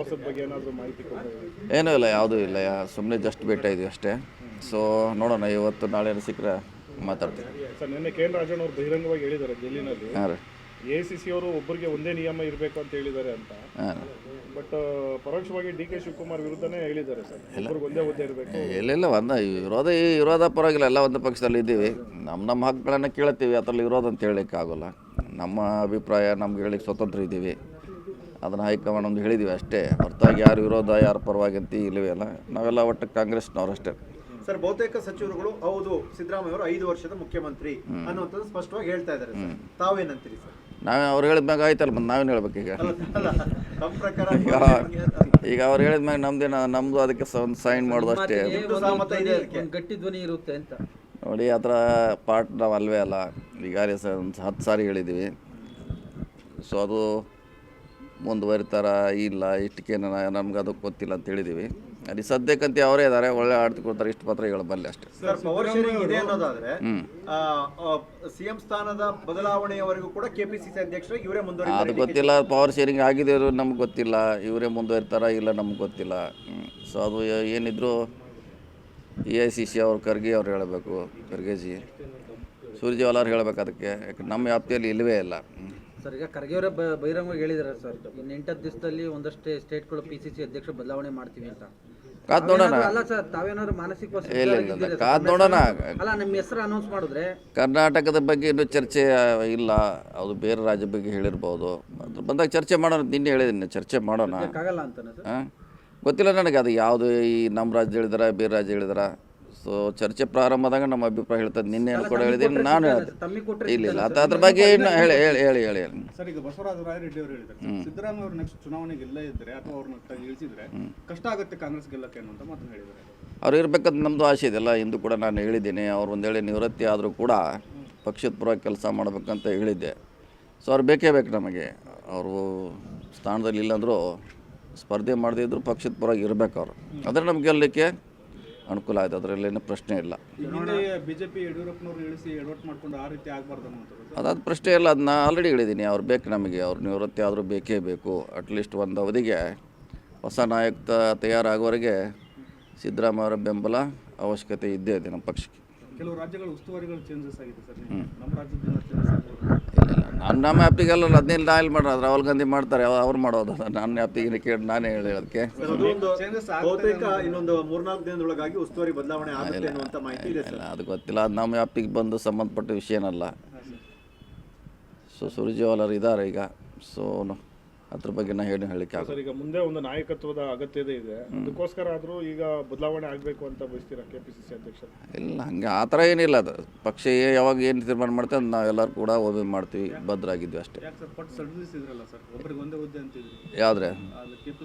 ಪ್ರವಾಸದ ಬಗ್ಗೆ ಏನಾದರೂ ಮಾಹಿತಿ ಕೊಡೋದು? ಏನೂ ಇಲ್ಲ, ಯಾವುದೂ ಇಲ್ಲ, ಸುಮ್ಮನೆ ಜಸ್ಟ್ ಭೇಟಿ ಇದ್ವಿ ಅಷ್ಟೇ. ಸೊ ನೋಡೋಣ, ಇವತ್ತು ನಾಳೆ ಸಿಕ್ಕರೆ ಮಾತಾಡ್ತೀನಿ. ಸರ್, ನಿನ್ನೆ ಕೆ ಎನ್ ರಾಜಣ್ಣ ಅವರು ಬಹಿರಂಗವಾಗಿ ಹೇಳಿದ್ದಾರೆ ಡೆಲ್ಲಿನಲ್ಲಿ, ಹಾಂ ರೀ. AICC ಅವರು ಒಬ್ಬರಿಗೆ ಒಂದೇ ನಿಯಮ ಇರಬೇಕು ಅಂತ ಹೇಳಿದ್ದಾರೆ ಅಂತ. ಹಾಂ, ಬಟ್ ಪರೋಕ್ಷವಾಗಿ DK ಶಿವಕುಮಾರ್ ವಿರುದ್ಧನೇ ಹೇಳಿದ್ದಾರೆ ಸರ್, ಒಬ್ಬರಿಗೆ ಒಂದೇ ಹುದ್ದೆ ಇರಬೇಕು. ಇಲ್ಲ ವಿರೋಧ ಪರವಾಗಿಲ್ಲ, ಎಲ್ಲ ಒಂದು ಪಕ್ಷದಲ್ಲಿ ಇದ್ದೀವಿ. ನಮ್ಮ ಹಕ್ಕುಗಳನ್ನು ಕೇಳ್ತೀವಿ, ಅದರಲ್ಲಿ ವಿರೋಧ ಅಂತ ಹೇಳಲಿಕ್ಕೆ ಆಗೋಲ್ಲ. ನಮ್ಮ ಅಭಿಪ್ರಾಯ ನಮ್ಗೆ ಹೇಳಿಕ್ಕೆ ಸ್ವತಂತ್ರ ಇದ್ದೀವಿ, ಅದನ್ನು ಹೈಕಮಾಂಡ್ ಒಂದು ಹೇಳಿದ್ದೀವಿ ಅಷ್ಟೇ. ಹೊರತಾಗಿ ಯಾರು ವಿರೋಧ ಯಾರು ಪರವಾಗಿ ಅಂತ ಇಲ್ಲವೇ ಅಲ್ಲ, ನಾವೆಲ್ಲ ಒಟ್ಟು ಕಾಂಗ್ರೆಸ್ನವ್ರು ಅಷ್ಟೇ. ಸರ್, ಬಹುತೇಕ ಸಚಿವರುಗಳು ಹೌದು ಸಿದ್ದರಾಮಯ್ಯ ಅವರು 5 ವರ್ಷದ ಮುಖ್ಯಮಂತ್ರಿ ಅನ್ನುವಂಥದ್ದು ಸ್ಪಷ್ಟವಾಗಿ ಹೇಳ್ತಾ ಇದ್ದಾರೆ ಸರ್. ತಾವೇನಂತೀರಿ ಸರ್? ನಾವೇ ಅವ್ರು ಹೇಳಿದ್ಮ್ಯಾಗ ಆಯ್ತಲ್ಲ, ಮತ್ತೆ ನಾವೇನು ಹೇಳ್ಬೇಕು ಈಗ? ನಮ್ಮ ಪ್ರಕಾರ ಈಗ ಅವ್ರು ಹೇಳಿದ್ಮ್ಯಾಗ ನಮ್ಮದು ಅದಕ್ಕೆ ಒಂದು ಸೈನ್ ಮಾಡೋದು ಅಷ್ಟೇ. ಗಟ್ಟಿ ಧ್ವನಿ ಇರುತ್ತೆ ಅಂತ ನೋಡಿ, ಆ ಥರ ಪಾರ್ಟ್ ನಾವು ಅಲ್ವೇ ಅಲ್ಲ. ಈಗಾಗಲೇ ಒಂದು 10 ಸಾರಿ ಹೇಳಿದ್ದೀವಿ. ಸೊ ಅದು ಮುಂದುವರಿತಾರ ಇಲ್ಲ ಇಷ್ಟಕ್ಕೆ ನಮ್ಗೆ ಅದಕ್ಕೆ ಗೊತ್ತಿಲ್ಲ ಅಂತ ಹೇಳಿದ್ದೀವಿ. ಅದು ಸದ್ಯಕ್ಕಂತ ಅವರೇ ಇದ್ದಾರೆ, ಒಳ್ಳೆ ಆಡ್ತಿ ಕೊಡ್ತಾರೆ, ಇಷ್ಟು ಪತ್ರ ಹೇಳಬಲ್ಲೆ ಅಷ್ಟೇ. ಸರ್, ಪವರ್ ಶೇರಿಂಗ್ ಇದೆ ಅನ್ನೋದಾದ್ರೆ CM ಸ್ಥಾನದ ಬದಲಾವಣೆಯವರೆಗೂ ಕೂಡ KPCC ಅಧ್ಯಕ್ಷರು ಇವರೇ ಮುಂದುವರಿತಾರೆ. ಅದು ಗೊತ್ತಿಲ್ಲ, ಪವರ್ ಶೇರಿಂಗ್ ಆಗಿದೆ ನಮ್ಗೆ ಗೊತ್ತಿಲ್ಲ, ಇವರೇ ಮುಂದುವರಿತಾರ ಇಲ್ಲ ನಮ್ಗೆ ಗೊತ್ತಿಲ್ಲ. ಸೊ ಅದು ಏನಿದ್ರು AICC ಅವ್ರು ಖರ್ಗೆ ಅವ್ರು ಹೇಳಬೇಕು, ಖರ್ಗೆಜಿ ಸುರ್ಜೇವಾಲ ಹೇಳಬೇಕು ಅದಕ್ಕೆ. ಯಾಕೆ ನಮ್ಮ ವ್ಯಾಪ್ತಿಯಲ್ಲಿ ಇಲ್ಲವೇ ಇಲ್ಲ. ಸರ್, ಈಗ ಖರ್ಗೆ ಅವರೇ ಬಹಿರಂಗವಾಗಿ ಹೇಳಿದ್ದಾರೆ ಸರ್, ಇನ್ನು 8 ದಿವಸದಲ್ಲಿ ಒಂದಷ್ಟೇ ಸ್ಟೇಟ್ಗಳು PCC ಅಧ್ಯಕ್ಷ ಬದಲಾವಣೆ ಮಾಡ್ತೀವಿ ಅಂತ. ಕಾದ್ ನೋಡೋಣ. ಅಲ್ಲ ಸರ್, ತಾವೇನಾದ್ರು ಮಾನಸಿಕವಾಗಿ ಇಲ್ಲ, ಕಾದ್ ನೋಡೋಣ. ಅಲ್ಲ, ನಿಮ್ಮ ಹೆಸರು ಅನೌನ್ಸ್ ಮಾಡಿದ್ರೆ ಕರ್ನಾಟಕದ ಬಗ್ಗೆ ಇನ್ನೂ ಚರ್ಚೆ ಇಲ್ಲ, ಅದು ಬೇರೆ ರಾಜ್ಯ ಬಗ್ಗೆ ಹೇಳಿರ್ಬೋದು. ಅದ್ರ ಬಂದಾಗ ಚರ್ಚೆ ಮಾಡೋಣ. ನಿನ್ನೆ ಹೇಳಿದ್ದೀನಿ, ಚರ್ಚೆ ಮಾಡೋಣ. ಆಗಲ್ಲ ಅಂತಾನೆ ಸರ್? ಹಾಂ, ಗೊತ್ತಿಲ್ಲ ನನಗೆ ಅದು ಯಾವುದು, ಈ ನಮ್ಮ ರಾಜ್ಯ ಹೇಳಿದಾರ ಬೇರೆ ರಾಜ್ಯ ಹೇಳಿದಾರ. ಸೊ ಚರ್ಚೆ ಪ್ರಾರಂಭದಾಗ ನಮ್ಮ ಅಭಿಪ್ರಾಯ ಹೇಳ್ತದೆ. ನಿನ್ನೆ ಕೂಡ ಹೇಳಿದ್ದೀನಿ ನಾನು. ಇಲ್ಲ ಅದ್ರ ಬಗ್ಗೆ ಇನ್ನು ಹೇಳಿ. ಸರ್, ಈಗ ಬಸವರಾಜ ರಾಯರೆಡ್ಡಿ ಅವರು ಹೇಳಿದ್ದಾರೆ, ಸಿದ್ದರಾಮಯ್ಯ ಅವರು ನೆಕ್ಸ್ಟ್ ಚುನಾವಣೆಗೆ ಇಲ್ಲೇ ಇದ್ದರೆ ಅಥವಾ ಅವ್ರನ್ನ ಇಳಿಸಿದ್ರೆ ಕಷ್ಟ ಆಗುತ್ತೆ ಕಾಂಗ್ರೆಸ್ ಗೆಲ್ಲಕ್ಕೆ ಅನ್ನುವಂತ ಮಾತನ್ನು ಹೇಳಿದ್ದಾರೆ. ಅವ್ರು ಇರಬೇಕಂತ ನಮ್ಮದು ಆಸೆ ಇದೆಲ್ಲ. ಇಂದು ಕೂಡ ನಾನು ಹೇಳಿದ್ದೀನಿ, ಅವ್ರು ಒಂದು ವೇಳೆ ನಿವೃತ್ತಿ ಆದರೂ ಕೂಡ ಪಕ್ಷದ ಪರವಾಗಿ ಕೆಲಸ ಮಾಡಬೇಕಂತ ಹೇಳಿದ್ದೆ. ಸೊ ಅವ್ರು ಬೇಕೇ ಬೇಕು ನಮಗೆ. ಅವರು ಸ್ಥಾನದಲ್ಲಿ ಇಲ್ಲಾಂದರೂ ಸ್ಪರ್ಧೆ ಮಾಡದಿದ್ರು ಪಕ್ಷದ ಪರವಾಗಿ ಇರಬೇಕು ಅವರು. ಆದರೆ ನಮ್ಗೆ ಗೆಲ್ಲಲಿಕ್ಕೆ ಅನುಕೂಲ ಆಯ್ತು, ಅದರಲ್ಲೇನು ಪ್ರಶ್ನೆ ಇಲ್ಲ. ಬಿಜೆಪಿ ಯಡಿಯೂರಪ್ಪನವ್ರು ಇಳಿಸಿ ಎಡವಟ್ ಮಾಡ್ಕೊಂಡು ಆ ರೀತಿ ಆಗಬಾರ್ದು ಅನ್ನೋದು ಅದಾದ ಪ್ರಶ್ನೆ ಇಲ್ಲ. ಅದನ್ನ ಆಲ್ರೆಡಿ ಹೇಳಿದ್ದೀನಿ, ಅವ್ರು ಬೇಕು ನಮಗೆ. ಅವ್ರು ನಿವೃತ್ತಿ ಆದರೂ ಬೇಕೇ ಬೇಕು. ಅಟ್ಲೀಸ್ಟ್ ಒಂದು ಅವಧಿಗೆ ಹೊಸ ನಾಯಕ ತಯಾರಾಗುವವರೆಗೆ ಸಿದ್ದರಾಮಯ್ಯ ಅವರ ಬೆಂಬಲ ಅವಶ್ಯಕತೆ ಇದ್ದೇ ಇದೆ ನಮ್ಮ ಪಕ್ಷಕ್ಕೆ. ಕೆಲವು ರಾಜ್ಯಗಳ ಉಸ್ತುವಾರಿಗಳು ಚೇಂಜಸ್ ಆಗಿದೆ ಸರ್, ನಮ್ಮ ರಾಜ್ಯದಿಂದ ನಮ್ಮ ವ್ಯಾಪ್ತಿಗೆಲ್ಲ 15 ನಾಯಿಲ್ ಮಾಡ್ರೆ ರಾಹುಲ್ ಗಾಂಧಿ ಮಾಡ್ತಾರೆ, ಅವ್ರು ಮಾಡೋದು. ನನ್ನ ವ್ಯಾಪ್ತಿಗೆ ಕೇಳಿ ನಾನೇ ಹೇಳೋದಕ್ಕೆ. ಬಹುತೇಕ ಇನ್ನೊಂದು 3-4 ದಿನದೊಳಗಾಗಿ ಉಸ್ತುವಾರಿ ಬದಲಾವಣೆ ಆಗುತ್ತೆ ಅನ್ನುವಂತ ಮಾಹಿತಿ ಇದೆ ಸರ್. ಅದು ಗೊತ್ತಿಲ್ಲ, ಅದು ನಮ್ಮ ವ್ಯಾಪ್ತಿಗೆ ಬಂದು ಸಂಬಂಧಪಟ್ಟ ವಿಷಯನಲ್ಲ. ಸೊ ಸುರ್ಜೇವಾಲರು ಇದ್ದಾರೆ ಈಗ. ಸೊ ಅದ್ರ ಬಗ್ಗೆ ನಾ ಹೇಳಿಕ್ಕೆ ಸರ್, ಈಗ ಮುಂದೆ ಒಂದು ನಾಯಕತ್ವದ ಅಗತ್ಯತೆ ಇದೆ, ಅದಕ್ಕೋಸ್ಕರ ಆದರೂ ಈಗ ಬದಲಾವಣೆ ಆಗಬೇಕು ಅಂತ ಬಯಸ್ತೀರಾ KPCC ಅಧ್ಯಕ್ಷರು? ಇಲ್ಲ, ಹಂಗೆ ಆ ಥರ ಏನಿಲ್ಲ. ಅದು ಪಕ್ಷ ಯಾವಾಗ ಏನು ತೀರ್ಮಾನ ಮಾಡ್ತೇವೆ ಅದು ನಾವೆಲ್ಲರೂ ಕೂಡ ಒಬ್ಬೆ ಮಾಡ್ತೀವಿ, ಭದ್ರಾಗಿದ್ವಿ ಅಷ್ಟೇ. ಯಾವುದ್ರೆ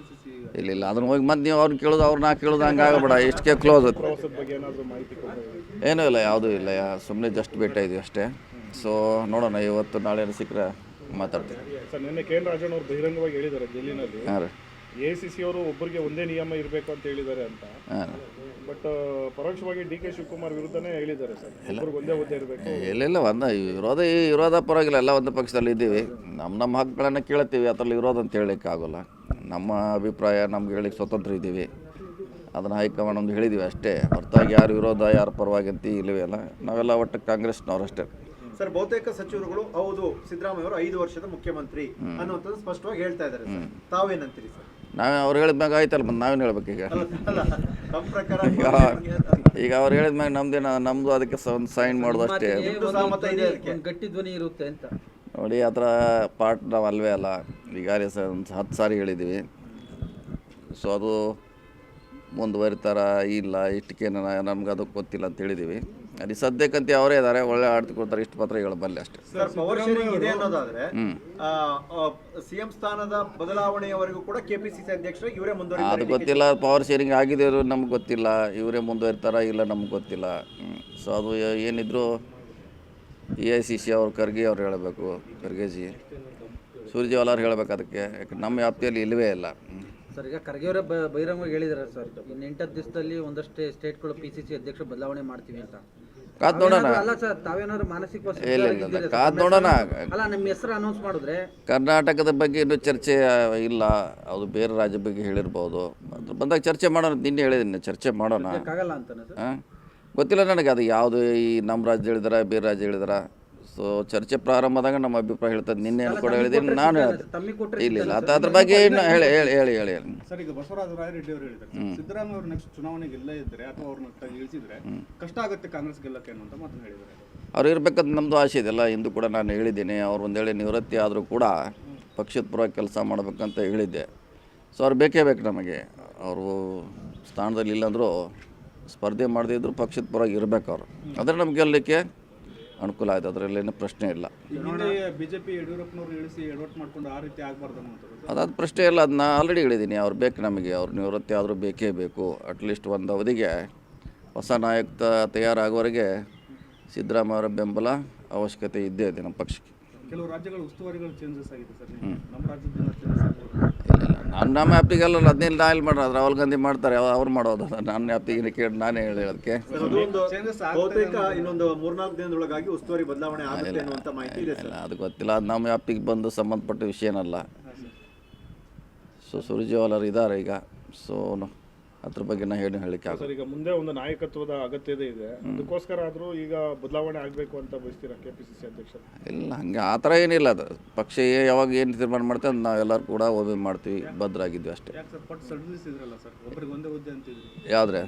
ಇಲ್ಲ ಅದನ್ನ ಹೋಗಿ ಮತ್ತೆ ನೀವು ಅವ್ರನ್ನ ಕೇಳೋದು ಅವ್ರನ್ನ ಕೇಳೋದು ಹಂಗೆ ಆಗಬೇಡ. ಇಷ್ಟಕ್ಕೆ ಕ್ಲೋಸ್. ಪ್ರವಾಸದ ಬಗ್ಗೆ ಏನಾದರೂ ಮಾಹಿತಿ ಕೊಡೋದು? ಏನೂ ಇಲ್ಲ, ಯಾವುದೂ ಇಲ್ಲ, ಸುಮ್ಮನೆ ಜಸ್ಟ್ ಭೇಟಿ ಇದ್ವಿ ಅಷ್ಟೇ. ಸೊ ನೋಡೋಣ, ಇವತ್ತು ನಾಳೆ ಸಿಕ್ಕರೆ ಮಾತಾಡ್ತೀನಿ. ಸರ್, ನಿನ್ನೆ ಕೆ ಎನ್ ರಾಜಣ್ಣ ಅವರು ಬಹಿರಂಗವಾಗಿ ಹೇಳಿದ್ದಾರೆ ಡೆಲ್ಲಿನಲ್ಲಿ, ಹಾಂ ರೀ. AICC ಅವರು ಒಬ್ಬರಿಗೆ ಒಂದೇ ನಿಯಮ ಇರಬೇಕು ಅಂತ ಹೇಳಿದ್ದಾರೆ ಅಂತ. ಹಾಂ, ಬಟ್ ಪರೋಕ್ಷವಾಗಿ DK ಶಿವಕುಮಾರ್ ವಿರುದ್ಧನೇ ಹೇಳಿದ್ದಾರೆ ಸರ್, ಒಬ್ಬರಿಗೆ ಒಂದೇ ಹುದ್ದೆ ಇರಬೇಕು. ಇಲ್ಲ ವಿರೋಧ ಪರವಾಗಿಲ್ಲ, ಎಲ್ಲ ಒಂದು ಪಕ್ಷದಲ್ಲಿ ಇದ್ದೀವಿ. ನಮ್ಮ ಹಕ್ಕುಗಳನ್ನು ಕೇಳ್ತೀವಿ, ಅದರಲ್ಲಿ ವಿರೋಧ ಅಂತ ಹೇಳಲಿಕ್ಕೆ ಆಗೋಲ್ಲ. ನಮ್ಮ ಅಭಿಪ್ರಾಯ ನಮ್ಗೆ ಹೇಳಿಕ್ಕೆ ಸ್ವತಂತ್ರ ಇದ್ದೀವಿ, ಅದನ್ನು ಹೈಕಮಾಂಡ್ ಒಂದು ಹೇಳಿದ್ದೀವಿ ಅಷ್ಟೇ. ಹೊರತಾಗಿ ಯಾರು ವಿರೋಧ ಯಾರು ಪರವಾಗಿ ಅಂತ ಇಲ್ಲವೇ ಅಲ್ಲ, ನಾವೆಲ್ಲ ಒಟ್ಟು ಕಾಂಗ್ರೆಸ್ನವ್ರು ಅಷ್ಟೇ. ಸರ್, ಬಹುತೇಕ ಸಚಿವರುಗಳು ಹೌದು ಸಿದ್ದರಾಮಯ್ಯ ಅವರು 5 ವರ್ಷದ ಮುಖ್ಯಮಂತ್ರಿ ಅನ್ನುವಂಥದ್ದು ಸ್ಪಷ್ಟವಾಗಿ ಹೇಳ್ತಾ ಇದ್ದಾರೆ ಸರ್. ತಾವೇನಂತೀರಿ ಸರ್? ನಾವೇ ಅವ್ರು ಹೇಳಿದ್ಮ್ಯಾಗ ಆಯ್ತಲ್ಲ, ಮತ್ತೆ ನಾವೇನು ಹೇಳ್ಬೇಕು ಈಗ? ನಮ್ಮ ಪ್ರಕಾರ ಈಗ ಅವ್ರು ಹೇಳಿದ್ಮ್ಯಾಗ ನಮ್ಮದು ಅದಕ್ಕೆ ಒಂದು ಸೈನ್ ಮಾಡೋದು ಅಷ್ಟೇ. ಗಟ್ಟಿ ಧ್ವನಿ ಇರುತ್ತೆ ಅಂತ. ನೋಡಿ, ಆ ಥರ ಪಾರ್ಟ್ ನಾವು ಅಲ್ವೇ ಅಲ್ಲ. ಈಗಾಗಲೇ ಒಂದು 10 ಸಾರಿ ಹೇಳಿದ್ದೀವಿ. ಸೊ ಅದು ಮುಂದುವರಿತಾರ ಇಲ್ಲ ಇಷ್ಟಕ್ಕೆ ನಮ್ಗೆ ಅದಕ್ಕೆ ಗೊತ್ತಿಲ್ಲ ಅಂತ ಹೇಳಿದ್ದೀವಿ. ಅದು ಸದ್ಯಕ್ಕಂತ ಅವರೇ ಇದ್ದಾರೆ, ಒಳ್ಳೆ ಆಡ್ತಿ ಕೊಡ್ತಾರೆ, ಇಷ್ಟು ಪತ್ರ ಹೇಳಬಲ್ಲೆ ಅಷ್ಟೇ. ಸರ್, ಪವರ್ ಶೇರಿಂಗ್ ಇದೆ ಅನ್ನೋದಾದ್ರೆ CM ಸ್ಥಾನದ ಬದಲಾವಣೆಯವರೆಗೂ ಕೂಡ KPCC ಅಧ್ಯಕ್ಷರು ಇವರೇ ಮುಂದುವರಿತಾರೆ. ಅದು ಗೊತ್ತಿಲ್ಲ, ಪವರ್ ಶೇರಿಂಗ್ ಆಗಿದೆ ನಮ್ಗೆ ಗೊತ್ತಿಲ್ಲ, ಇವರೇ ಮುಂದುವರಿತಾರ ಇಲ್ಲ ನಮ್ಗೆ ಗೊತ್ತಿಲ್ಲ. ಸೊ ಅದು ಏನಿದ್ರು AICC ಅವ್ರು ಖರ್ಗೆ ಅವ್ರು ಹೇಳಬೇಕು, ಖರ್ಗೆಜಿ ಸುರ್ಜೇವಾಲ ಹೇಳಬೇಕು ಅದಕ್ಕೆ. ಯಾಕೆ ನಮ್ಮ ವ್ಯಾಪ್ತಿಯಲ್ಲಿ ಇಲ್ಲವೇ ಇಲ್ಲ. ಸರ್, ಈಗ ಖರ್ಗೆ ಅವರೇ ಬಹಿರಂಗವಾಗಿ ಹೇಳಿದ್ದಾರೆ ಸರ್, ಇನ್ನು 8 ದಿವಸದಲ್ಲಿ ಒಂದಷ್ಟೇ ಸ್ಟೇಟ್ಗಳು PCC ಅಧ್ಯಕ್ಷ ಬದಲಾವಣೆ ಮಾಡ್ತೀವಿ ಅಂತ. ಕಾದ್ ನೋಡೋಣ. ಅಲ್ಲ ಸರ್, ತಾವೇನಾದ್ರು ಮಾನಸಿಕ ಇಲ್ಲ, ಕಾದ್ ನೋಡೋಣ. ಅಲ್ಲ, ನಿಮ್ಮ ಹೆಸರು ಅನೌನ್ಸ್ ಮಾಡಿದ್ರೆ ಕರ್ನಾಟಕದ ಬಗ್ಗೆ ಇನ್ನೂ ಚರ್ಚೆ ಇಲ್ಲ, ಅದು ಬೇರೆ ರಾಜ್ಯ ಬಗ್ಗೆ ಹೇಳಿರ್ಬೋದು. ಅದ್ರ ಬಂದಾಗ ಚರ್ಚೆ ಮಾಡೋಣ. ನಿನ್ನೆ ಹೇಳಿದ್ದೀನಿ, ಚರ್ಚೆ ಮಾಡೋಣ. ಆಗಲ್ಲ ಅಂತಾನೆ ಸರ್. ಹಾಂ, ಗೊತ್ತಿಲ್ಲ ನನಗೆ ಅದು ಯಾವುದು, ಈ ನಮ್ಮ ರಾಜ್ಯ ಹೇಳಿದಾರ ಬೇರೆ ರಾಜ್ಯ ಹೇಳಿದಾರ. ಸೊ ಚರ್ಚೆ ಪ್ರಾರಂಭದಾಗ ನಮ್ಮ ಅಭಿಪ್ರಾಯ ಹೇಳ್ತದೆ. ನಿನ್ನೆ ಕೂಡ ಹೇಳಿದ್ದೀನಿ, ನಾನು ಹೇಳ್ತೀನಿ. ಇಲ್ಲ ಅದ್ರ ಬಗ್ಗೆ ಏನು ಹೇಳಿ. ಸರ್, ಈಗ ಬಸವರಾಜ ರಾಯರೆಡ್ಡಿ ಅವರು ಹೇಳಿದ್ದಾರೆ, ಸಿದ್ದರಾಮಯ್ಯ ಅವರು ನೆಕ್ಸ್ಟ್ ಚುನಾವಣೆಗೆ ಇಲ್ಲೇ ಇದ್ದರೆ ಅಥವಾ ಅವ್ರನ್ನ ಇಳಿಸಿದ್ರೆ ಕಷ್ಟ ಆಗುತ್ತೆ ಕಾಂಗ್ರೆಸ್ ಗೆಲ್ಲಕ್ಕೆ ಅನ್ನೋ ಮಾತು ಹೇಳಿದ್ದಾರೆ. ಅವ್ರು ಇರಬೇಕಂತ ನಮ್ಮದು ಆಸೆ ಇದೆಲ್ಲ. ಇಂದು ಕೂಡ ನಾನು ಹೇಳಿದ್ದೀನಿ, ಅವ್ರು ಒಂದು ವೇಳೆ ನಿವೃತ್ತಿ ಆದರೂ ಕೂಡ ಪಕ್ಷದ ಪರವಾಗಿ ಕೆಲಸ ಮಾಡಬೇಕಂತ ಹೇಳಿದ್ದೆ. ಸೊ ಅವ್ರು ಬೇಕೇ ಬೇಕು ನಮಗೆ. ಅವರು ಸ್ಥಾನದಲ್ಲಿ ಇಲ್ಲಾಂದರೂ ಸ್ಪರ್ಧೆ ಮಾಡದಿದ್ರು ಪಕ್ಷದ ಪರವಾಗಿ ಇರಬೇಕು ಅವರು. ಆದರೆ ನಮ್ಗೆ ಗೆಲ್ಲಲಿಕ್ಕೆ ಅನುಕೂಲ ಆಯ್ತು, ಅದರಲ್ಲೇನು ಪ್ರಶ್ನೆ ಇಲ್ಲ. ಬಿಜೆಪಿ ಯಡಿಯೂರಪ್ಪನವರು ಇಳಿಸಿ ಎಡವಟ್ಟು ಮಾಡ್ಕೊಂಡು ಆ ರೀತಿ ಆಗಬಾರ್ದು ಅನ್ನೋದು ಅದಾದ ಪ್ರಶ್ನೆ ಇಲ್ಲ. ಅದನ್ನ ಆಲ್ರೆಡಿ ಹೇಳಿದ್ದೀನಿ. ಅವ್ರು ಬೇಕು ನಮಗೆ. ಅವ್ರು ನಿವೃತ್ತಿ ಆದರೂ ಬೇಕೇ ಬೇಕು. ಅಟ್ಲೀಸ್ಟ್ ಒಂದು ಅವಧಿಗೆ ಹೊಸ ನಾಯಕ ತಯಾರಾಗೋವರೆಗೆ ಸಿದ್ದರಾಮಯ್ಯ ಅವರ ಬೆಂಬಲ ಅವಶ್ಯಕತೆ ಇದ್ದೇ ಇದೆ ನಮ್ಮ ಪಕ್ಷಕ್ಕೆ. ಕೆಲವು ರಾಜ್ಯಗಳ ಉಸ್ತುವಾರಿಗಳು ಚೇಂಜಸ್ ಆಗಿದೆ ಸರ್, ನಮ್ಮ ರಾಜ್ಯದಿಂದ ಚೇಂಜಸ್ ಆಗಿದೆ. ಇಲ್ಲ, ನಮ್ಮ ಆ್ಯಪ್ಟಿಗೆಲ್ಲ 15 ನಾಯಲ್ಲಿ ಮಾಡೋದು, ರಾಹುಲ್ ಗಾಂಧಿ ಮಾಡ್ತಾರೆ, ಅವ್ರು ಮಾಡೋದು. ನನ್ನ ಆ್ಯಪ್ಟಿಗೆ ಕೇಳಿ ನಾನೇ ಹೇಳೋದಕ್ಕೆ ಬಹುತೇಕ ಇನ್ನೊಂದು 3-4 ದಿನದೊಳಗಾಗಿ ಉಸ್ತುವಾರಿ ಬದಲಾವಣೆ ಆಗುತ್ತೆ ಅನ್ನುವಂತ ಮಾಹಿತಿ ಇದೆ ಸರ್. ಅದು ಗೊತ್ತಿಲ್ಲ, ಅದು ನಮ್ಮ ಆ್ಯಪ್ಟಿಗೆ ಬಂದು ಸಂಬಂಧಪಟ್ಟ ವಿಷಯನಲ್ಲ. ಸೊ ಸುರ್ಜೇವಾಲರು ಇದ್ದಾರೆ ಈಗ. ಸೊ ಅದ್ರ ಬಗ್ಗೆ ನಾ ಹೇಳಿಕೆ ಸರ್, ಈಗ ಮುಂದೆ ಒಂದು ನಾಯಕತ್ವದ ಅಗತ್ಯತೆ ಇದೆ, ಅದಕ್ಕೋಸ್ಕರ ಆದರೂ ಈಗ ಬದಲಾವಣೆ ಆಗಬೇಕು ಅಂತ ಬಯಸ್ತೀರಾ ಕೆಪಿಸಿಸಿ ಅಧ್ಯಕ್ಷರು? ಇಲ್ಲ, ಹಂಗೆ ಆ ಥರ ಏನಿಲ್ಲ. ಅದು ಪಕ್ಷ ಯಾವಾಗ ಏನು ತೀರ್ಮಾನ ಮಾಡ್ತೇವೆ ಅದು ನಾವೆಲ್ಲರೂ ಕೂಡ ಒಮ್ಮೆ ಮಾಡ್ತೀವಿ, ಭದ್ರಾಗಿದ್ವಿ ಅಷ್ಟೇ. ಯಾಕೆ ಸರ್ ಪಟ್ಟು ಸಡಿಲಿಸಿದ್ರಲ್ಲ ಸರ್, ಒಬ್ಬರಿಗೆ ಒಂದೇ ಹುದ್ದೆ ಅಂತಿದ್ರಿ ಯಾವುದ್ರೆ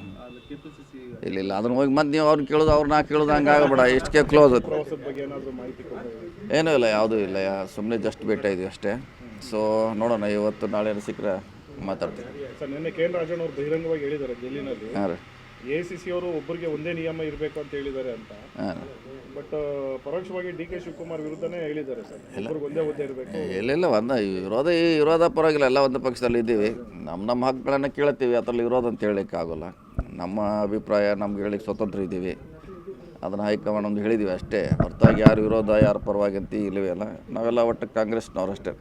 ಕೆಪಿಸಿಸಿ? ಇಲ್ಲ, ಅದನ್ನ ಹೋಗಿ ಮತ್ತೆ ನೀವು ಅವ್ರನ್ನ ಕೇಳೋದು ಅವ್ರನ್ನ ಕೇಳೋದು ಹಂಗೆ ಆಗಬೇಡ. ಇಷ್ಟಕ್ಕೆ ಕ್ಲೋಸ್. ಪ್ರವಾಸದ ಬಗ್ಗೆ ಏನಾದರೂ ಮಾಹಿತಿ ಕೊಡಬೇಕು? ಏನೂ ಇಲ್ಲ, ಯಾವುದೂ ಇಲ್ಲ. ಸುಮ್ಮನೆ ಜಸ್ಟ್ ಭೇಟಿ ಇದ್ವಿ ಅಷ್ಟೇ. ಸೊ ನೋಡೋಣ, ಇವತ್ತು ನಾಳೆ ಸಿಕ್ಕರೆ ಮಾತಾಡ್ತೀನಿ. ಸರ್, ನಿನ್ನೆ KN ರಾಜಣ್ಣ ಅವರು ಬಹಿರಂಗವಾಗಿ ಹೇಳಿದ್ದಾರೆ ಡೆಲ್ಲಿನಲ್ಲಿ, ಹಾಂ ರೀ, ACC ಅವರು ಒಬ್ಬರಿಗೆ ಒಂದೇ ನಿಯಮ ಇರಬೇಕು ಅಂತ ಹೇಳಿದ್ದಾರೆ ಅಂತ. ಹಾಂ, ಬಟ್ ಪರೋಕ್ಷವಾಗಿ DK ಶಿವಕುಮಾರ್ ವಿರುದ್ಧನೇ ಹೇಳಿದ್ದಾರೆ ಸರ್, ಒಬ್ಬರಿಗೆ ಒಂದೇ ಹುದ್ದೆ ಇರಬೇಕು. ಇಲ್ಲ ಒಂದು ವಿರೋಧ ಪರವಾಗಿಲ್ಲ. ಎಲ್ಲ ಒಂದು ಪಕ್ಷದಲ್ಲಿ ಇದ್ದೀವಿ. ನಮ್ಮ ಹಕ್ಕುಗಳನ್ನು ಕೇಳ್ತೀವಿ. ಅದರಲ್ಲಿ ವಿರೋಧ ಅಂತ ಹೇಳಲಿಕ್ಕೆ ಆಗೋಲ್ಲ. ನಮ್ಮ ಅಭಿಪ್ರಾಯ ನಮ್ಗೆ ಹೇಳಿಕ್ಕೆ ಸ್ವತಂತ್ರ ಇದ್ದೀವಿ. ಅದನ್ನು ಹೈಕಮಾಂಡ್ ನಮ್ದು ಹೇಳಿದ್ದೀವಿ ಅಷ್ಟೇ. ಹೊರತಾಗಿ ಯಾರು ವಿರೋಧ ಯಾರು ಪರವಾಗಿ ಅಂತ ಇಲ್ಲವೇ ಅಲ್ಲ. ನಾವೆಲ್ಲ ಒಟ್ಟು ಕಾಂಗ್ರೆಸ್ನವ್ರು ಅಷ್ಟೇ.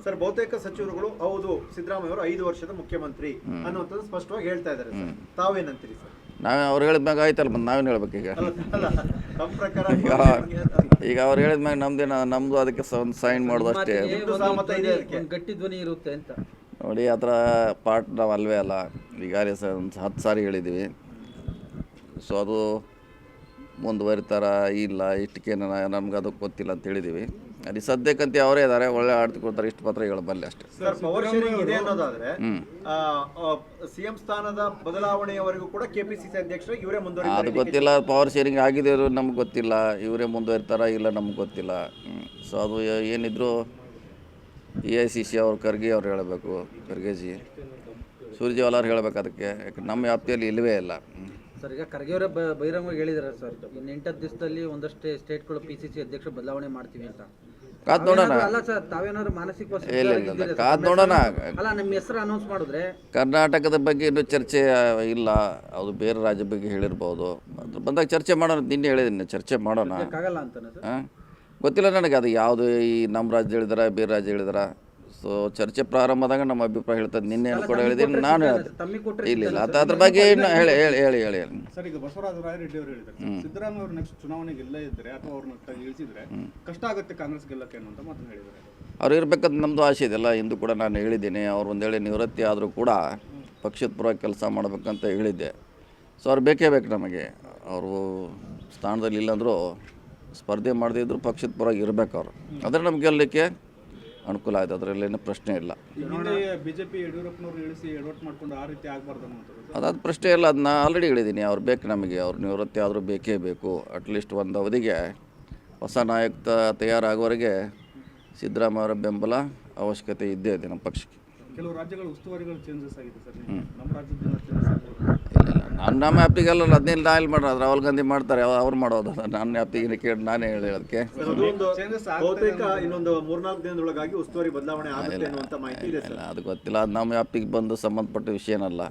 ಸರ್, ಬಹುತೇಕ ಸಚಿವರುಗಳು ಹೌದು ಸಿದ್ದರಾಮಯ್ಯ ಅವರು 5 ವರ್ಷದ ಮುಖ್ಯಮಂತ್ರಿ ಅನ್ನುವಂಥದ್ದು ಸ್ಪಷ್ಟವಾಗಿ ಹೇಳ್ತಾ ಇದ್ದಾರೆ ಸರ್. ತಾವೇನಂತೀರಿ ಸರ್? ನಾವೇ ಅವ್ರು ಹೇಳಿದ್ಮ್ಯಾಗ ಆಯ್ತಲ್ಲ, ಮತ್ತೆ ನಾವೇನು ಹೇಳ್ಬೇಕು ಈಗ? ತಮ್ಮ ಪ್ರಕಾರ ಈಗ ಅವ್ರು ಹೇಳಿದ್ಮ್ಯಾಗ ನಮ್ಮದು ಅದಕ್ಕೆ ಒಂದು ಸೈನ್ ಮಾಡೋದು ಅಷ್ಟೇ. ಗಟ್ಟಿ ಧ್ವನಿ ಇರುತ್ತೆ ಅಂತ ನೋಡಿ, ಆ ಥರ ಪಾರ್ಟ್ ನಾವು ಅಲ್ವೇ ಅಲ್ಲ. ಈಗಾಗಲೇ ಒಂದು 10 ಸಾರಿ ಹೇಳಿದ್ದೀವಿ. ಸೊ ಅದು ಮುಂದುವರಿತಾರ ಇಲ್ಲ ಇಷ್ಟಕ್ಕೆ ನಮ್ಗೆ ಅದಕ್ಕೆ ಗೊತ್ತಿಲ್ಲ ಅಂತ ಹೇಳಿದ್ದೀವಿ. ಅಲ್ಲಿ ಸದ್ಯಕ್ಕಂತ ಅವರೇ ಇದ್ದಾರೆ, ಒಳ್ಳೆ ಆಡ್ತಿ ಕೊಡ್ತಾರೆ. ಇಷ್ಟು ಮಾತ್ರ ಹೇಳಬಲ್ಲೆ ಅಷ್ಟೇ. ಸರ್, ಪವರ್ ಶೇರಿಂಗ್ ಇದೆ ಅನ್ನೋದಾದ್ರೆ CM ಸ್ಥಾನದ ಬದಲಾವಣೆಯವರೆಗೂ ಕೂಡ KPCC ಅಧ್ಯಕ್ಷರು ಇವರೇ ಮುಂದುವರಿತಾರೆ. ಅದು ಗೊತ್ತಿಲ್ಲ. ಪವರ್ ಶೇರಿಂಗ್ ಆಗಿದೆ ನಮ್ಗೆ ಗೊತ್ತಿಲ್ಲ. ಇವರೇ ಮುಂದುವರಿತಾರ ಇಲ್ಲ ನಮ್ಗೆ ಗೊತ್ತಿಲ್ಲ. ಸೊ ಅದು ಏನಿದ್ರು AICC ಅವ್ರು ಖರ್ಗೆ ಅವ್ರು ಹೇಳಬೇಕು, ಖರ್ಗೆಜಿ. ಸುರ್ಜೇವಾಲಾ ಅವ್ರು ಹೇಳಬೇಕು ಅದಕ್ಕೆ. ಯಾಕೆ ನಮ್ಮ ವ್ಯಾಪ್ತಿಯಲ್ಲಿ ಇಲ್ಲವೇ ಇಲ್ಲ. ಸರ್, ಈಗ ಖರ್ಗೆ ಅವರೇ ಬಹಿರಂಗವಾಗಿ ಹೇಳಿದ್ದಾರೆ ಸರ್, ಇನ್ನು 8 ದಿವಸದಲ್ಲಿ ಒಂದಷ್ಟೇ ಸ್ಟೇಟ್ಗಳು PCC ಅಧ್ಯಕ್ಷ ಬದಲಾವಣೆ ಮಾಡ್ತೀವಿ ಅಂತ. ಕಾದ್ ನೋಡೋಣ. ಅಲ್ಲ ಸರ್, ತಾವೇನಾದ್ರು ಮಾನಸಿಕ ಇಲ್ಲ, ಕಾದ್ ನೋಡೋಣ. ಅಲ್ಲ, ನಿಮ್ಮ ಹೆಸರು ಅನೌನ್ಸ್ ಮಾಡಿದ್ರೆ ಕರ್ನಾಟಕದ ಬಗ್ಗೆ ಇನ್ನೂ ಚರ್ಚೆ ಇಲ್ಲ, ಅದು ಬೇರೆ ರಾಜ್ಯ ಬಗ್ಗೆ ಹೇಳಿರ್ಬೋದು. ಅದ್ರ ಬಂದಾಗ ಚರ್ಚೆ ಮಾಡೋಣ. ನಿನ್ನೆ ಹೇಳಿದ್ದೀನಿ, ಚರ್ಚೆ ಮಾಡೋಣ. ಆಗಲ್ಲ ಅಂತಾನೆ ಸರ್. ಹಾಂ, ಗೊತ್ತಿಲ್ಲ ನನಗೆ ಅದು ಯಾವುದು, ಈ ನಮ್ಮ ರಾಜ್ಯ ಹೇಳಿದಾರ ಬೇರೆ ರಾಜ್ಯ ಹೇಳಿದಾರ. ಸೊ ಚರ್ಚೆ ಪ್ರಾರಂಭದಾಗ ನಮ್ಮ ಅಭಿಪ್ರಾಯ ಹೇಳ್ತದೆ. ನಿನ್ನೆ ಕೂಡ ಹೇಳಿದ್ದೀನಿ, ನಾನು ಹೇಳ್ತೀನಿ. ಇಲ್ಲ ಅದ್ರ ಬಗ್ಗೆ ಹೇಳಿ. ಸರ್, ಈಗ ಬಸವರಾಜ ರಾಯರೆಡ್ಡಿ ಅವರು ಹೇಳಿದ್ದಾರೆ, ಸಿದ್ದರಾಮಯ್ಯ ಅವರು ನೆಕ್ಸ್ಟ್ ಚುನಾವಣೆಗೆ ಇಲ್ಲೇ ಇದ್ದರೆ ಅಥವಾ ಅವ್ರನ್ನ ಇಳಿಸಿದ್ರೆ ಕಷ್ಟ ಆಗುತ್ತೆ ಕಾಂಗ್ರೆಸ್ ಗೆಲ್ಲಕ್ಕೆ ಅನ್ನೋ ಮಾತು ಹೇಳಿದ್ದಾರೆ. ಅವ್ರು ಇರಬೇಕಂತ ನಮ್ಮದು ಆಸೆ ಇದೆಲ್ಲ. ಇಂದು ಕೂಡ ನಾನು ಹೇಳಿದ್ದೀನಿ, ಅವ್ರು ಒಂದು ವೇಳೆ ನಿವೃತ್ತಿ ಆದರೂ ಕೂಡ ಪಕ್ಷದ ಪರವಾಗಿ ಕೆಲಸ ಮಾಡಬೇಕಂತ ಹೇಳಿದ್ದೆ. ಸೊ ಅವ್ರು ಬೇಕೇ ಬೇಕು ನಮಗೆ. ಅವರು ಸ್ಥಾನದಲ್ಲಿ ಇಲ್ಲಾಂದರೂ ಸ್ಪರ್ಧೆ ಮಾಡದಿದ್ರು ಪಕ್ಷದ ಪರವಾಗಿ ಇರಬೇಕು ಅವರು. ಆದರೆ ನಮ್ಗೆ ಗೆಲ್ಲಲಿಕ್ಕೆ ಅನುಕೂಲ ಆಯ್ತು, ಅದರಲ್ಲೇನು ಪ್ರಶ್ನೆ ಇಲ್ಲ. ಬಿಜೆಪಿ ಯಡಿಯೂರಪ್ಪನವರು ಇಳಿಸಿ ಎಡವಟ್ಟು ಮಾಡ್ಕೊಂಡು ಆ ರೀತಿ ಆಗಬಾರ್ದು ಅನ್ನೋದು ಅದಾದ ಪ್ರಶ್ನೆ ಇಲ್ಲ. ಅದನ್ನ ಆಲ್ರೆಡಿ ಹೇಳಿದ್ದೀನಿ. ಅವ್ರು ಬೇಕು ನಮಗೆ. ಅವ್ರು ನಿವೃತ್ತಿ ಆದರೂ ಬೇಕೇ ಬೇಕು. ಅಟ್ಲೀಸ್ಟ್ ಒಂದು ಅವಧಿಗೆ ಹೊಸ ನಾಯಕ ತಯಾರಾಗೋವರೆಗೆ ಸಿದ್ದರಾಮಯ್ಯ ಅವರ ಬೆಂಬಲ ಅವಶ್ಯಕತೆ ಇದ್ದೇ ಇದೆ ನಮ್ಮ ಪಕ್ಷಕ್ಕೆ. ಕೆಲವು ರಾಜ್ಯಗಳ ಉಸ್ತುವಾರಿಗಳು ಚೇಂಜಸ್ ಆಗಿದೆ ಸರ್, ನಮ್ಮ ರಾಜ್ಯದಿಂದ ಚೇಂಜಸ್ ಆಗಿದೆ. ನಮ್ಮ ಆ್ಯಪ್ಟಿಗೆಲ್ಲ 15 ನಾಯಲ್ಲಿ ಮಾಡೋದು, ರಾಹುಲ್ ಗಾಂಧಿ ಮಾಡ್ತಾರೆ, ಅವ್ರು ಮಾಡೋದು. ನನ್ನ ಆ್ಯಪ್ಟಿಗೆ ಕೇಳಿ ನಾನೇ ಹೇಳೋದಕ್ಕೆ. ಬಹುತೇಕ ಇನ್ನೊಂದು 3-4 ದಿನದೊಳಗಾಗಿ ಉಸ್ತುವಾರಿ ಬದಲಾವಣೆ ಆಗುತ್ತೆ ಅನ್ನುವಂತ ಮಾಹಿತಿ ಇದೆ ಸರ್. ಅದು ಗೊತ್ತಿಲ್ಲ. ಅದು ನಮ್ಮ ಆ್ಯಪ್ಟಿಗೆ ಬಂದು ಸಂಬಂಧಪಟ್ಟ ವಿಷಯನಲ್ಲ.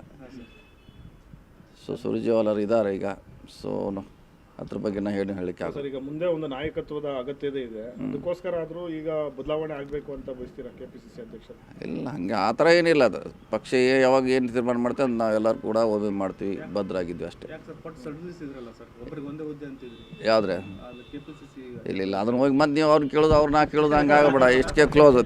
ಸೊ ಸುರ್ಜೇವಾಲರು ಇದ್ದಾರೆ ಈಗ. ಸೊ ಅದ್ರ ಬಗ್ಗೆ ನಾನು ಹೇಳಲಿಕ್ಕೆ ಆಗ ಸರ್ ಈಗ ಮುಂದೆ ಒಂದು ನಾಯಕತ್ವದ ಅಗತ್ಯತೆ ಇದೆ, ಅದಕ್ಕೋಸ್ಕರ ಆದರೂ ಈಗ ಬದಲಾವಣೆ ಆಗಬೇಕು ಅಂತ ಬಯಸ್ತೀರಾ ಕೆಪಿಸಿಸಿ ಅಧ್ಯಕ್ಷರು? ಇಲ್ಲ ಹಂಗೆ ಆ ಥರ ಏನಿಲ್ಲ. ಅದು ಪಕ್ಷ ಯಾವಾಗ ಏನು ತೀರ್ಮಾನ ಮಾಡ್ತೇವೆ ಅದು ನಾವೆಲ್ಲರೂ ಕೂಡ ಒಮ್ಮೆ ಮಾಡ್ತೀವಿ, ಭದ್ರಾಗಿದ್ವಿ ಅಷ್ಟೇ. ಯಾಕೆ ಸರ್ ಪಟ್ಟು ಸಡಿಲಿಸಿದ್ರಲ್ಲ ಸರ್, ಒಬ್ಬರಿಗೆ ಒಂದೇ ಹುದ್ದೆ ಅಂತಿದ್ರಿ ಯಾವುದ್ರೆ ಅದು ಕೆಪಿಸಿಸಿ ಇಲ್ಲ ಅದನ್ನ ಹೋಗಿ ಮತ್ತೆ ನೀವು ಅವ್ರನ್ನ ಕೇಳೋದು ನಾ ಕೇಳೋದು ಹಂಗೆ ಆಗಬೇಡ, ಇಷ್ಟಕ್ಕೆ ಕ್ಲೋಸ್